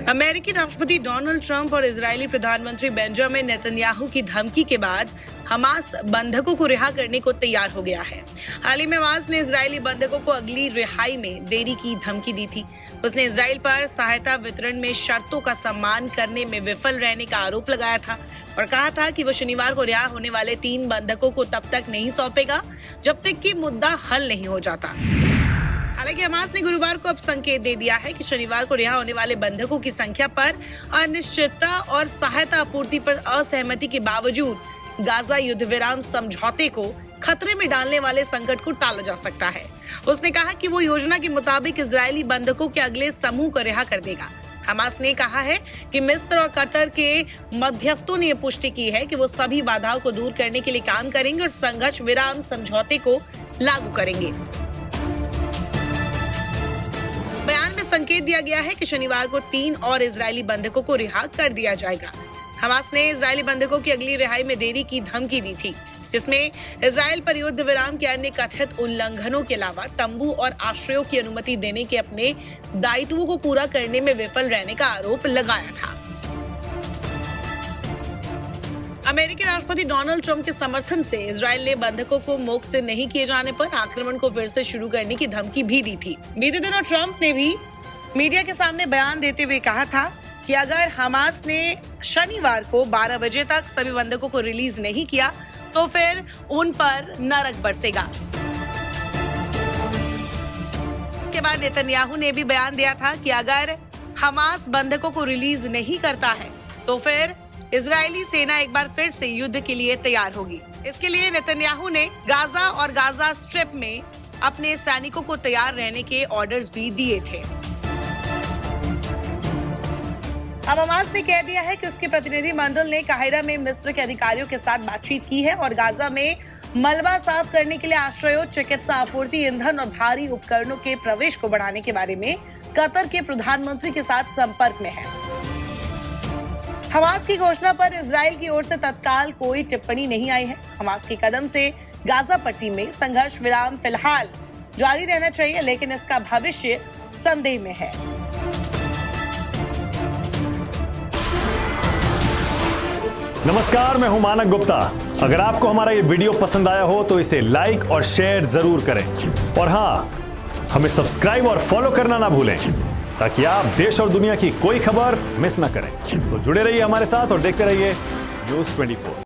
अमेरिकी राष्ट्रपति Donald Trump और इजरायली प्रधानमंत्री बेंजामिन नेतन्याहू की धमकी के बाद हमास बंधकों को रिहा करने को तैयार हो गया है। हाल ही में हमास ने इजरायली बंधकों को अगली रिहाई में देरी की धमकी दी थी। उसने इजराइल पर सहायता वितरण में शर्तों का सम्मान करने में विफल रहने का आरोप लगाया था और कहा था कि वो शनिवार को रिहा होने वाले 3 बंधकों को तब तक नहीं सौंपेगा जब तक कि मुद्दा हल नहीं हो जाता। हालांकि हमास ने गुरुवार को अब संकेत दे दिया है कि शनिवार को रिहा होने वाले बंधकों की संख्या पर अनिश्चितता और सहायता आपूर्ति पर असहमति के बावजूद गाजा युद्ध विराम समझौते को खतरे में डालने वाले संकट को टाला जा सकता है। उसने कहा कि वो योजना के मुताबिक इजरायली बंधकों के अगले समूह को रिहा कर देगा। हमास ने कहा है कि मिस्र और कतर के मध्यस्थों ने पुष्टि की है कि वो सभी बाधाओं को दूर करने के लिए काम करेंगे और संघर्ष विराम समझौते को लागू करेंगे। बयान में संकेत दिया गया है कि शनिवार को 3 और इजरायली बंधकों को रिहा कर दिया जाएगा। हमास ने इजरायली बंधकों की अगली रिहाई में देरी की धमकी दी थी, जिसमें इजराइल पर युद्ध विराम के अन्य कथित उल्लंघनों के अलावा तंबू और आश्रयों की अनुमति देने के अपने दायित्वों को पूरा करने में विफल रहने का आरोप लगाया था। अमेरिकी राष्ट्रपति डोनाल्ड ट्रंप के समर्थन से इजराइल ने बंधकों को मुक्त नहीं किए जाने पर आक्रमण को फिर से शुरू करने की धमकी भी दी थी। बीते दिनों ट्रंप ने भी मीडिया के सामने बयान देते हुए कहा था कि अगर हमास ने शनिवार को 12 बजे तक सभी बंधकों को रिलीज नहीं किया तो फिर उन पर नरक बरसेगा। इसके बाद नेतन्याहू ने भी बयान दिया था कि अगर हमास बंधकों को रिलीज नहीं करता है तो फिर इजरायली सेना एक बार फिर से युद्ध के लिए तैयार होगी। इसके लिए नेतन्याहू ने गाजा और गाजा स्ट्रिप में अपने सैनिकों को तैयार रहने के ऑर्डर्स भी दिए थे। अब हमास ने कह दिया है कि उसके प्रतिनिधि मंडल ने काहिरा में मिस्र के अधिकारियों के साथ बातचीत की है और गाजा में मलबा साफ करने के लिए आश्रयों, चिकित्सा आपूर्ति, ईंधन और भारी उपकरणों के प्रवेश को बढ़ाने के बारे में कतर के प्रधानमंत्री के साथ संपर्क में है। हमास की घोषणा पर इजराइल की ओर से तत्काल कोई टिप्पणी नहीं आई है। हमास के कदम से गाजा पट्टी में संघर्ष विराम फिलहाल जारी रहना चाहिए, लेकिन इसका भविष्य संदेह में है। नमस्कार, मैं हूं मानक गुप्ता। अगर आपको हमारा ये वीडियो पसंद आया हो तो इसे लाइक और शेयर जरूर करें और हाँ, हमें सब्सक्राइब और फॉलो करना ना भूलें ताकि आप देश और दुनिया की कोई खबर मिस ना करें। तो जुड़े रहिए हमारे साथ और देखते रहिए न्यूज़ 24।